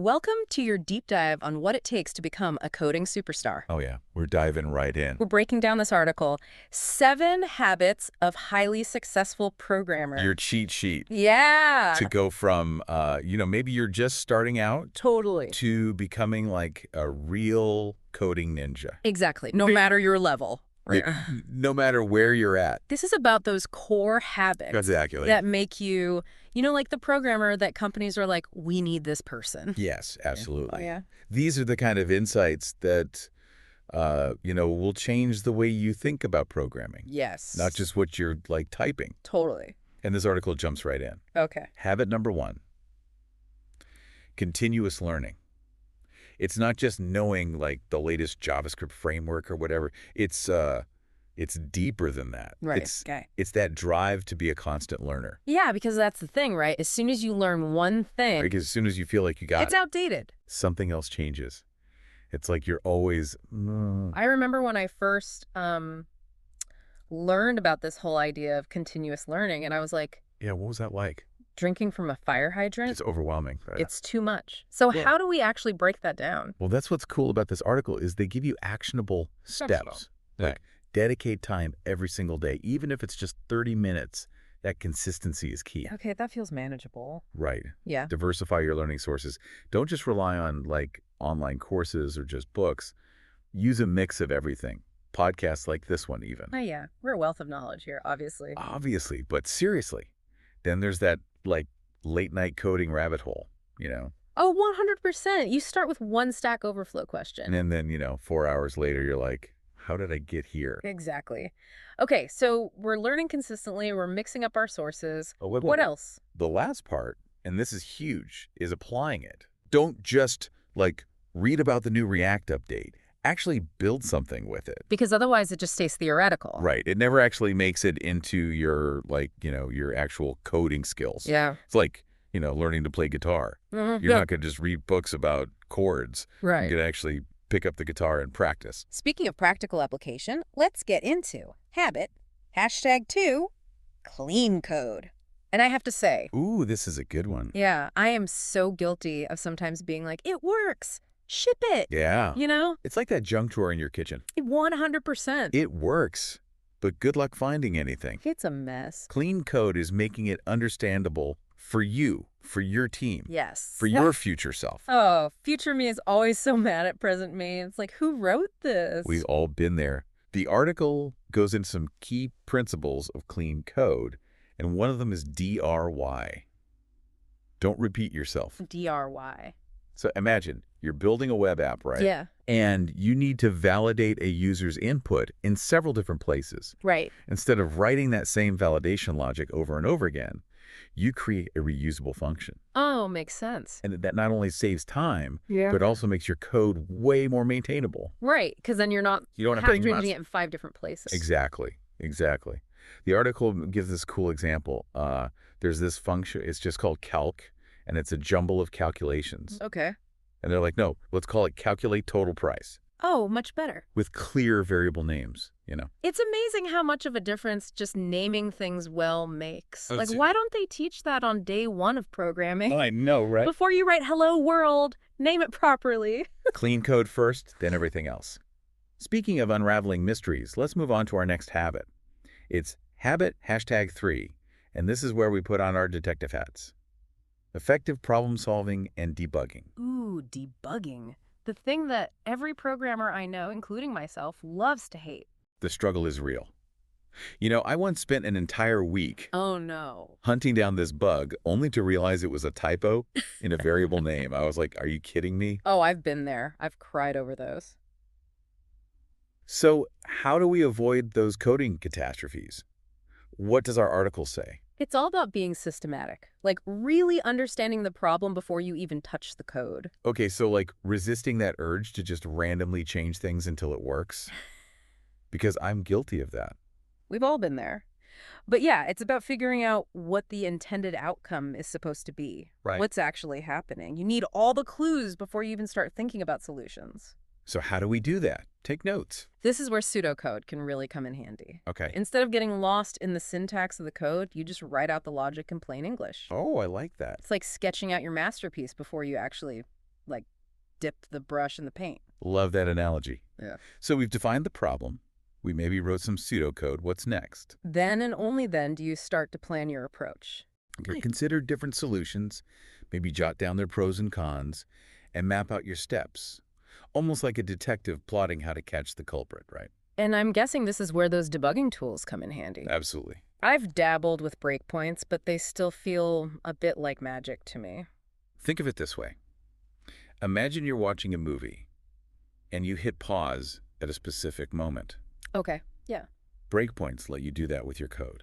Welcome to your deep dive on what it takes to become a coding superstar. Oh, yeah. We're diving right in. We're breaking down this article, 7 Habits of Highly Successful Programmer. Your cheat sheet Yeah, to go from, maybe you're just starting out totally. to becoming like a real coding ninja. Exactly, no matter your level. Right. No matter where you're at. This is about those core habits Exactly. that make you, like the programmer that companies are like, we need this person. Yes, absolutely. Oh, yeah. These are the kind of insights that, will change the way you think about programming. Yes. Not just what you're like typing. Totally. And this article jumps right in. Okay. Habit number 1, continuous learning. It's not just knowing like the latest JavaScript framework or whatever. It's deeper than that. Right. It's that drive to be a constant learner. Yeah, because that's the thing, right? As soon as you learn one thing, Because as soon as you feel like you got it's outdated. something else changes. It's like you're always. I remember when I first learned about this whole idea of continuous learning, and I was like, Yeah, what was that like? drinking from a fire hydrant? It's overwhelming. Right? It's too much. So Yeah. how do we actually break that down? Well, that's what's cool about this article is they give you actionable steps. Like dedicate time every single day, even if it's just 30 minutes. That consistency is key. Okay, that feels manageable. Right. Yeah. Diversify your learning sources. Don't just rely on like online courses or just books. Use a mix of everything. Podcasts like this one even. Oh, yeah. We're a wealth of knowledge here, obviously. Obviously, but seriously. Then there's that like late night coding rabbit hole, Oh, 100%. You start with one Stack Overflow question. And then, 4 hours later, you're like, how did I get here? Exactly. Okay, so we're learning consistently. We're mixing up our sources. Oh, What else? The last part, and this is huge, is applying it. Don't just like read about the new React update. Actually build something with it. Because otherwise it just stays theoretical. Right. It never actually makes it into your your actual coding skills. Yeah. It's like, learning to play guitar. You're not going to just read books about chords. Right. You can actually pick up the guitar and practice. Speaking of practical application, let's get into habit, #2, clean code. And I have to say, Ooh, this is a good one. yeah, I am so guilty of sometimes being like, it works, ship it. Yeah. You It's like that junk drawer in your kitchen. 100%. It works, but good luck finding anything. It's a mess. Clean code is making it understandable for you, for your team, Yes. for your future self. Oh, future me is always so mad at present me. It's like, who wrote this? We've all been there. The article goes into some key principles of clean code, and one of them is DRY. Don't repeat yourself. DRY. So imagine you're building a web app, right? Yeah. And you need to validate a user's input in several different places. Right. Instead of writing that same validation logic over and over again, you create a reusable function. Oh, makes sense. And that not only saves time, Yeah. but also makes your code way more maintainable. Right, because then you're not You don't have to think half much. changing it in 5 different places. Exactly. The article gives this cool example. There's this function, it's just called calc, and it's a jumble of calculations. Okay. And they're like, no, let's call it calculate total price Oh, much better. with clear variable names, It's amazing how much of a difference just naming things well makes. Oh, Like, it's- why don't they teach that on day 1 of programming? I know, right? Before you write hello world, name it properly. Clean code first, then everything else. Speaking of unraveling mysteries, let's move on to our next habit. It's habit #3, and this is where we put on our detective hats. Effective problem solving and debugging. Ooh, debugging. The thing that every programmer I know, including myself, loves to hate. The struggle is real. I once spent an entire week Oh, no. hunting down this bug only to realize it was a typo in a variable name. I was like, are you kidding me? Oh, I've been there. I've cried over those. So how do we avoid those coding catastrophes? What does our article say? It's all about being systematic, like really understanding the problem before you even touch the code. Okay, so like resisting that urge to just randomly change things until it works? Because I'm guilty of that. We've all been there. But yeah, it's about figuring out what the intended outcome is supposed to be. Right. What's actually happening. You need all the clues before you even start thinking about solutions. So how do we do that? Take notes. This is where pseudocode can really come in handy. Okay. Instead of getting lost in the syntax of the code, you just write out the logic in plain English. Oh, I like that. It's like sketching out your masterpiece before you actually like dip the brush in the paint. Love that analogy. Yeah. So we've defined the problem. We maybe wrote some pseudocode. What's next? Then and only then do you start to plan your approach. Consider different solutions, maybe jot down their pros and cons, and map out your steps. Almost like a detective plotting how to catch the culprit, right? And I'm guessing this is where those debugging tools come in handy. Absolutely. I've dabbled with breakpoints, but they still feel a bit like magic to me. Think of it this way. Imagine you're watching a movie, and you hit pause at a specific moment. Okay, yeah. Breakpoints let you do that with your code.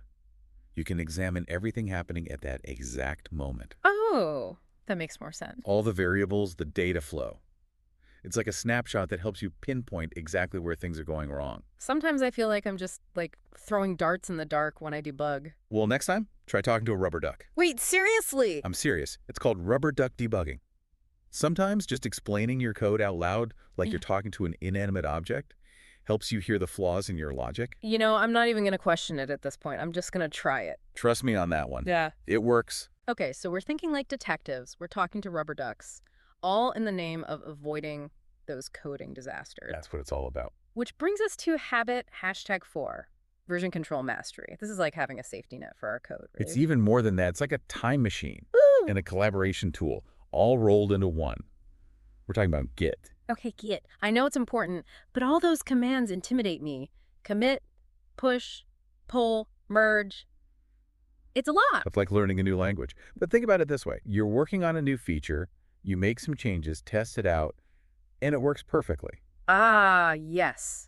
You can examine everything happening at that exact moment. Oh, that makes more sense. All the variables, the data flow. It's like a snapshot that helps you pinpoint exactly where things are going wrong. Sometimes I feel like I'm just, like, throwing darts in the dark when I debug. Well, next time, try talking to a rubber duck. Wait, seriously? I'm serious. It's called rubber duck debugging. Sometimes just explaining your code out loud, like you're talking to an inanimate object, helps you hear the flaws in your logic. You know, I'm not even going to question it at this point. I'm just going to try it. Trust me on that one. Yeah. It works. Okay, so we're thinking like detectives. We're talking to rubber ducks, all in the name of avoiding those coding disasters. That's what it's all about. Which brings us to habit #4, version control mastery. This is like having a safety net for our code, right? It's even more than that. It's like a time machine Woo! and a collaboration tool, all rolled into one. We're talking about Git. Okay, Git. I know it's important, but all those commands intimidate me. Commit, push, pull, merge. It's a lot. It's like learning a new language. But think about it this way. You're working on a new feature, you make some changes, test it out, and it works perfectly. Ah, yes.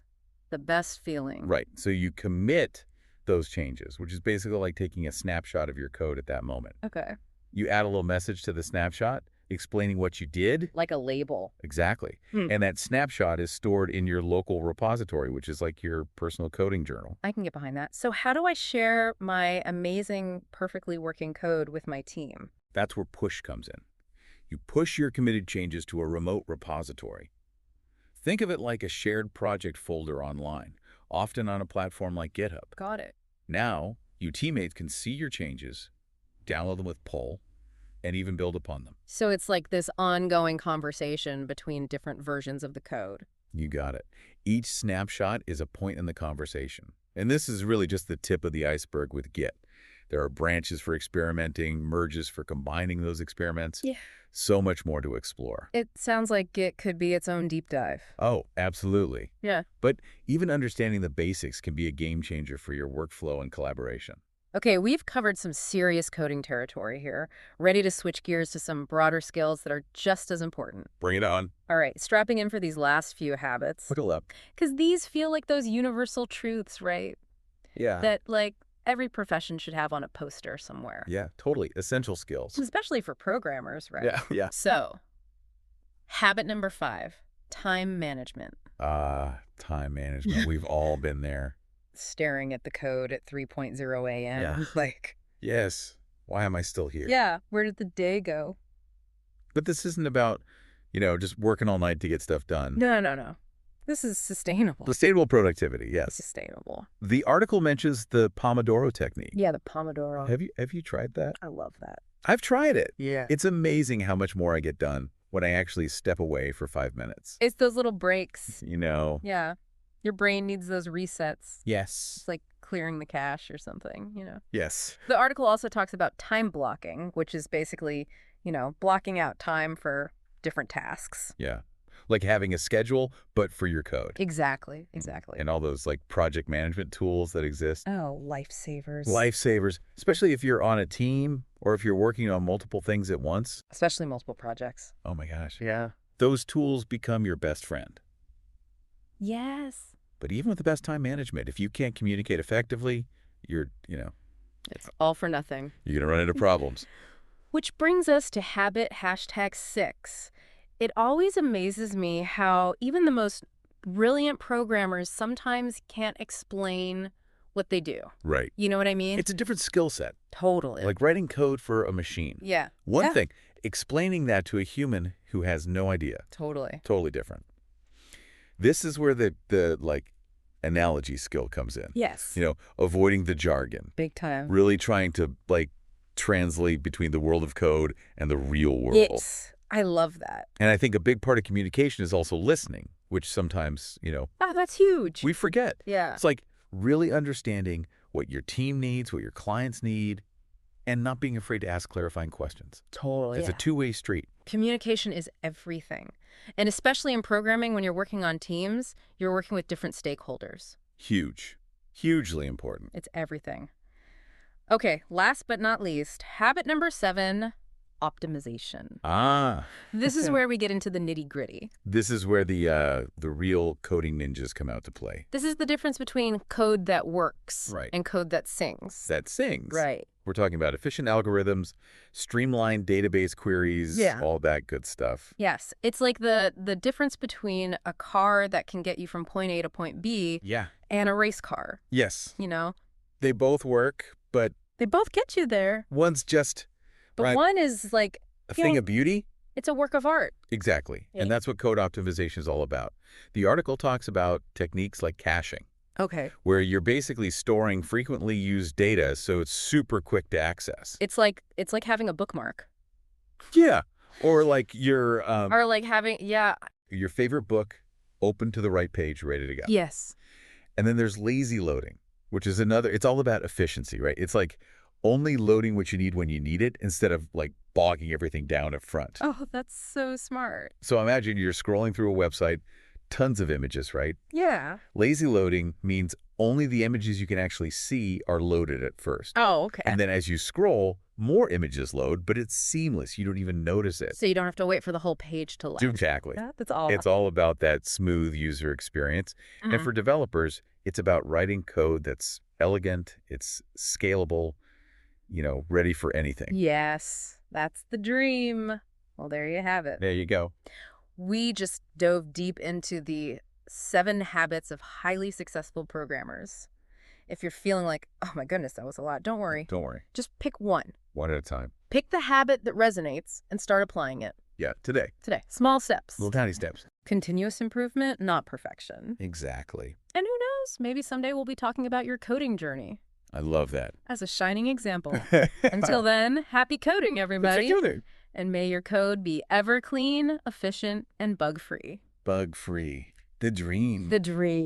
The best feeling. Right. So you commit those changes, which is basically like taking a snapshot of your code at that moment. Okay. You add a little message to the snapshot explaining what you did. Like a label. Exactly. And that snapshot is stored in your local repository, which is like your personal coding journal. I can get behind that. So how do I share my amazing, perfectly working code with my team? That's where push comes in. You push your committed changes to a remote repository. Think of it like a shared project folder online, often on a platform like GitHub. Got it. Now, you teammates can see your changes, download them with pull, and even build upon them. So it's like this ongoing conversation between different versions of the code. You got it. Each snapshot is a point in the conversation. And this is really just the tip of the iceberg with Git. There are branches for experimenting, merges for combining those experiments. Yeah. So much more to explore. It sounds like Git could be its own deep dive. Oh, absolutely. Yeah. But even understanding the basics can be a game changer for your workflow and collaboration. Okay, we've covered some serious coding territory here, ready to switch gears to some broader skills that are just as important. Bring it on. All right, strapping in for these last few habits. Buckle up. Because these feel like those universal truths, right? Yeah. That, like, every profession should have on a poster somewhere. Yeah, totally. Essential skills. Especially for programmers, right? Yeah. So, habit number 5, time management. Time management. We've all been there. Staring at the code at 3:0 a.m. Yeah. Like, Yes. Why am I still here? yeah, where did the day go? But this isn't about, just working all night to get stuff done. No. This is sustainable. Sustainable productivity, yes. Sustainable. The article mentions the Pomodoro technique. Yeah, the Pomodoro. Have you tried that? I love that. I've tried it. Yeah. It's amazing how much more I get done when I actually step away for 5 minutes. It's those little breaks. Yeah. Your brain needs those resets. Yes. It's like clearing the cache or something, Yes. The article also talks about time blocking, which is basically, blocking out time for different tasks. Yeah. Like having a schedule, but for your code. Exactly. And all those like project management tools that exist. Oh, lifesavers. Lifesavers, especially if you're on a team or if you're working on multiple things at once. Especially multiple projects. Oh my gosh. Yeah. Those tools become your best friend. Yes. But even with the best time management, if you can't communicate effectively, you're It's all for nothing. going to run into problems. Which brings us to habit #6. It always amazes me how even the most brilliant programmers sometimes can't explain what they do. Right. You know what I mean? It's a different skill set. Totally. Like writing code for a machine. Yeah. One Yeah. thing, explaining that to a human who has no idea. Totally. Totally different. This is where the analogy skill comes in. Yes. Avoiding the jargon. Big time. Really trying to translate between the world of code and the real world. It's I love that. And I think a big part of communication is also listening, which sometimes, Ah, that's huge. we forget. Yeah. It's like really understanding what your team needs, what your clients need, and not being afraid to ask clarifying questions. Totally. It's a two-way street. Communication is everything. And especially in programming, when you're working on teams, you're working with different stakeholders. Huge. Hugely important. It's everything. Okay, last but not least, habit number 7, optimization. Ah, This is where we get into the nitty-gritty. this is where the real coding ninjas come out to play. This is the difference between code that works Right. and code that sings. That sings. Right. We're talking about efficient algorithms, streamlined database queries, Yeah. all that good stuff. Yes, it's like the difference between a car that can get you from point A to point B Yeah. and a race car, Yes. you know? They both work, but They both get you there, one's just but Right. one is like, a You thing know- of beauty. it's a work of art. Exactly. Yeah. And that's what code optimization is all about. The article talks about techniques like caching, Okay. where you're basically storing frequently used data so it's super quick to access. It's like having a bookmark. Yeah. Or like your Or like having, your favorite book open to the right page, ready to go. yes. And then there's lazy loading, which is another, it's all about efficiency, right? It's like only loading what you need when you need it instead of like bogging everything down up front. Oh, that's so smart. So imagine you're scrolling through a website, tons of images, right? Yeah. Lazy loading means only the images you can actually see are loaded at first. Oh, okay. And then as you scroll, more images load, but it's seamless. You don't even notice it. So you don't have to wait for the whole page to load. Exactly. That's all. It's all about that smooth user experience. And Mhm. for developers, it's about writing code that's elegant, it's scalable, ready for anything. Yes, that's the dream. Well, there you have it. There you go. We just dove deep into the 7 habits of highly successful programmers. If you're feeling like, oh my goodness, that was a lot, don't worry. Don't worry. Just pick one. One at a time. Pick the habit that resonates and start applying it Yeah, today. today. Small steps. Little tiny steps. Continuous improvement, not perfection. Exactly. And who knows, maybe someday we'll be talking about your coding journey I love that. as a shining example. Until then, happy coding, everybody. And may your code be ever clean, efficient, and bug-free. Bug-free. The dream. The dream.